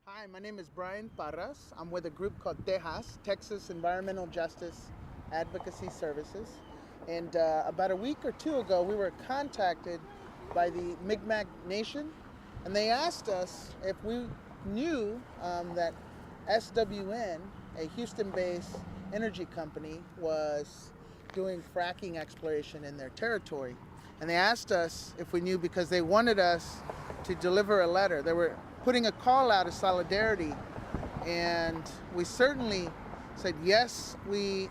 Hi, my name is Brian Parras. I'm with a group called TEJAS, Texas Environmental Justice Advocacy Services. And about a week or two ago, we were contacted by the Mi'kmaq Nation, and they asked us if we knew that SWN, a Houston-based energy company, was doing fracking exploration in their territory. And they asked us if we knew because they wanted us to deliver a letter. They were putting a call out of solidarity, and we certainly said, yes, we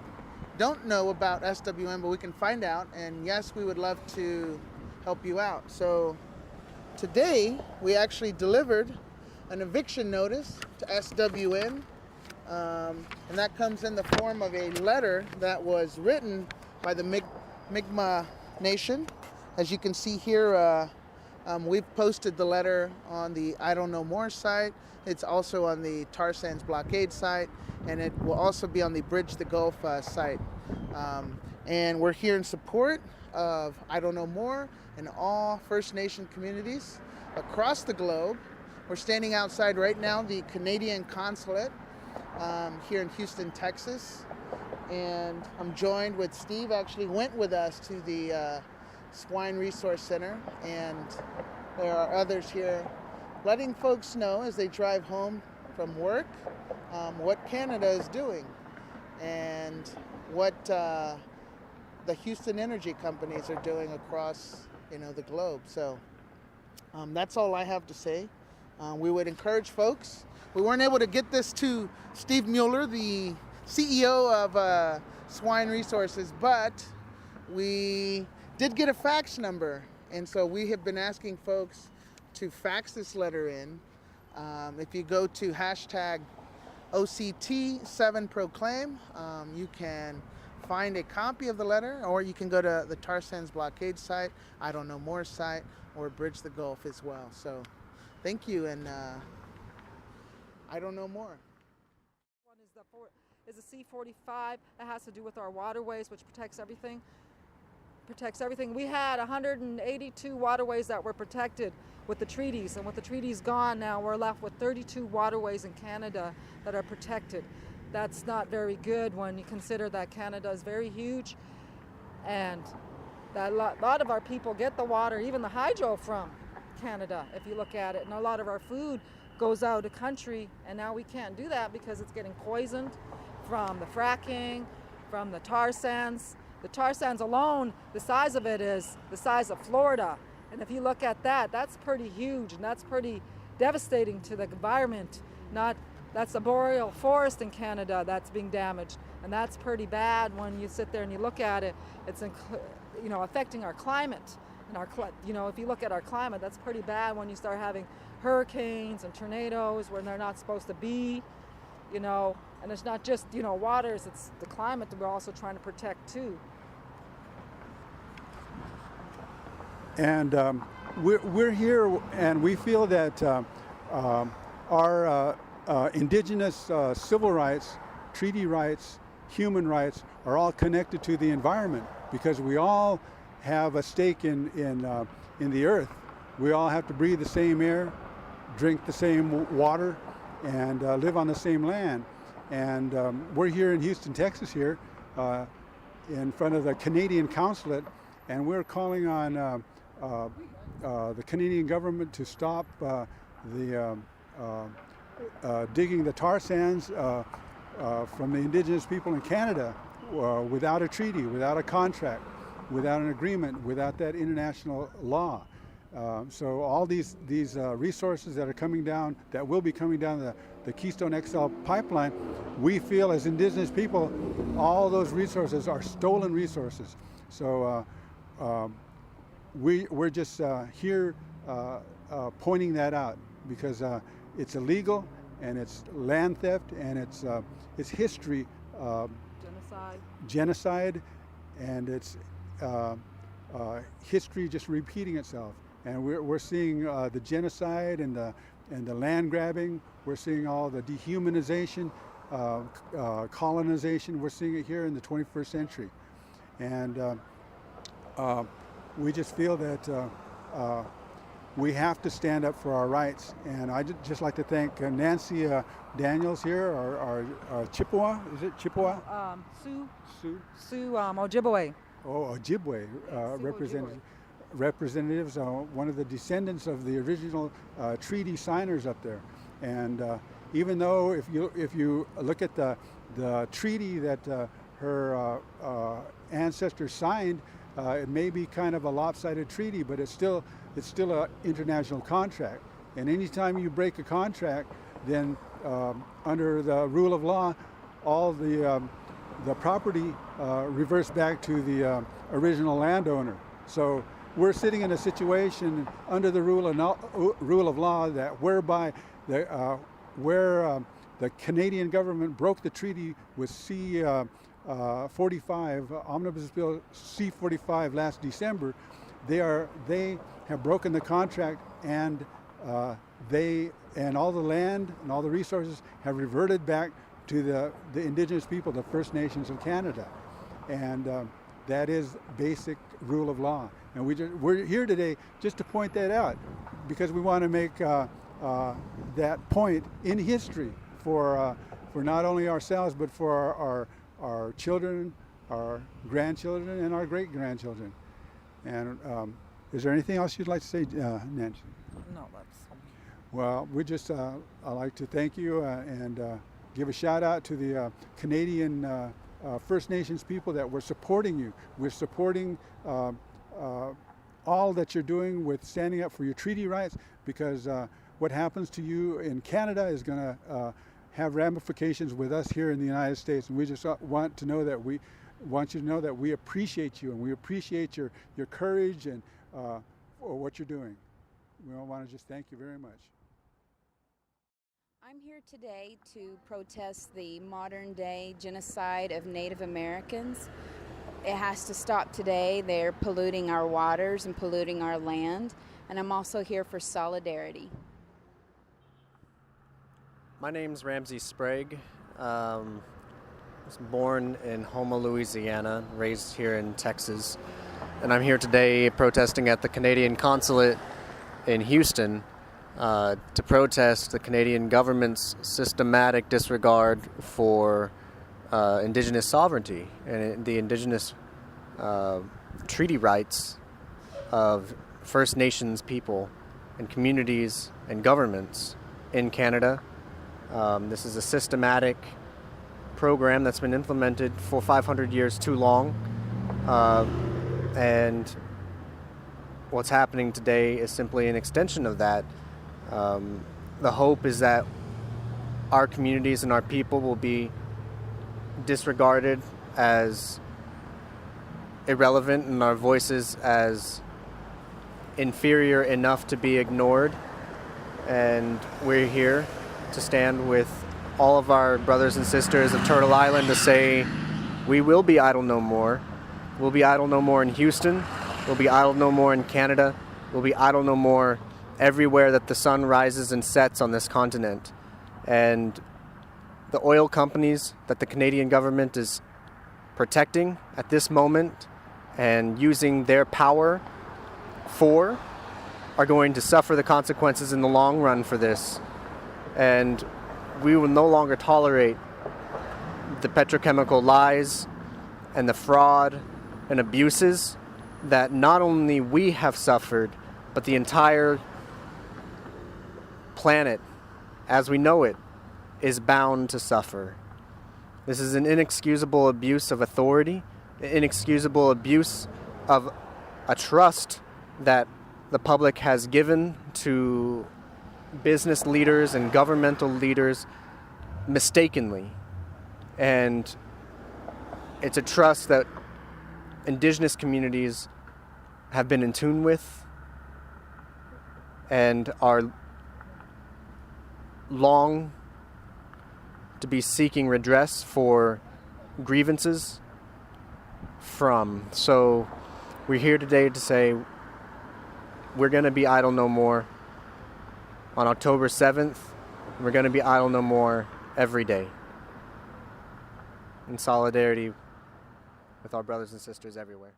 don't know about SWN, but we can find out, and yes, we would love to help you out. So today, we actually delivered an eviction notice to SWN, and that comes in the form of a letter that was written by the Mi'kmaq Nation. As you can see here, we've posted the letter on the I Don't Know More site. It's also on the Tar Sands Blockade site, and it will also be on the Bridge the Gulf site. And we're here in support of I Don't Know More and all First Nation communities across the globe. We're standing outside right now the Canadian consulate here in Houston, Texas. And I'm joined with Steve, actually went with us to the Swine Resource Center, and there are others here letting folks know as they drive home from work what Canada is doing and what the Houston energy companies are doing across the globe. So that's all I have to say. We would encourage folks. We weren't able to get this to Steve Mueller, the CEO of Swine Resources, but we did get a fax number, and so we have been asking folks to fax this letter in. If you go to hashtag OCT7Proclaim, you can find a copy of the letter, or you can go to the Tar Sands Blockade site, I Don't Know More site, or Bridge the Gulf as well. So thank you, and I don't know more. One is the C-45 that has to do with our waterways, which protects everything. We had 182 waterways that were protected with the treaties, and with the treaties gone now, we're left with 32 waterways in Canada that are protected. That's not very good when you consider that Canada is very huge, and that a lot of our people get the water, even the hydro, from Canada, if you look at it. And a lot of our food goes out of country, and now we can't do that because it's getting poisoned from the fracking, from the tar sands. The tar sands alone, the size of it is the size of Florida. And if you look at that, that's pretty huge, and that's pretty devastating to the environment. That's the boreal forest in Canada that's being damaged, and that's pretty bad when you sit there and you look at it. It's affecting our climate. And if you look at our climate, that's pretty bad when you start having hurricanes and tornadoes when they're not supposed to be. And it's not just waters, it's the climate that we're also trying to protect too. And we're here, and we feel that our indigenous civil rights, treaty rights, human rights are all connected to the environment, because we all have a stake in the earth. We all have to breathe the same air, drink the same water, and live on the same land. And we're here in Houston, Texas here, in front of the Canadian consulate, and we're calling on the Canadian government to stop digging the tar sands from the indigenous people in Canada without a treaty, without a contract, without an agreement, without that international law. So all these resources that are coming down, that will be coming down the Keystone XL pipeline, we feel as indigenous people, all those resources are stolen resources. So we're just here pointing that out, because it's illegal, and it's land theft, and it's history, genocide, and it's history just repeating itself. And we're seeing the genocide and the land grabbing. We're seeing all the dehumanization, colonization. We're seeing it here in the 21st century. And we just feel that we have to stand up for our rights. And I'd just like to thank Nancy Daniels here, our Chippewa, is it Chippewa? Sue Ojibwe. Oh, Ojibwe representatives, one of the descendants of the original treaty signers up there. And even though if you look at the treaty that her ancestors signed, it may be kind of a lopsided treaty, but it's still an international contract. And anytime you break a contract, then under the rule of law, all the property reverts back to the original landowner. So we're sitting in a situation under the rule of law that whereby where the Canadian government broke the treaty with C-45, Omnibus Bill C-45 last December. They have broken the contract, and all the land and all the resources have reverted back to the Indigenous people, the First Nations of Canada. And that is basic rule of law. And we're here today just to point that out, because we want to make that point in history for not only ourselves, but for our children, our grandchildren, and our great-grandchildren. And is there anything else you'd like to say, Nancy? No, that's... Well, I'd like to thank you and give a shout out to the Canadian First Nations people that we're supporting you. We're supporting all that you're doing with standing up for your treaty rights, because what happens to you in Canada is going to have ramifications with us here in the United States. And we just want you to know that we appreciate you, and we appreciate your courage and for what you're doing. We want to just thank you very much. I'm here today to protest the modern-day genocide of Native Americans. It has to stop today. They're polluting our waters and polluting our land. And I'm also here for solidarity. My name's Ramsey Sprague. I was born in Houma, Louisiana, raised here in Texas. And I'm here today protesting at the Canadian consulate in Houston to protest the Canadian government's systematic disregard for Indigenous sovereignty and the Indigenous treaty rights of First Nations people and communities and governments in Canada. This is a systematic program that's been implemented for 500 years too long. And what's happening today is simply an extension of that. The hope is that our communities and our people will be disregarded as irrelevant and our voices as inferior enough to be ignored. And we're here to stand with all of our brothers and sisters of Turtle Island to say, we will be idle no more. We'll be idle no more in Houston. We'll be idle no more in Canada. We'll be idle no more everywhere that the sun rises and sets on this continent. And the oil companies that the Canadian government is protecting at this moment and using their power for are going to suffer the consequences in the long run for this. And we will no longer tolerate the petrochemical lies and the fraud and abuses that not only we have suffered, but the entire planet, as we know it, is bound to suffer. This is an inexcusable abuse of authority, an inexcusable abuse of a trust that the public has given to business leaders and governmental leaders mistakenly. And it's a trust that Indigenous communities have been in tune with and are long to be seeking redress for grievances from. So we're here today to say we're going to be idle no more on October 7th. We're going to be idle no more every day in solidarity with our brothers and sisters everywhere.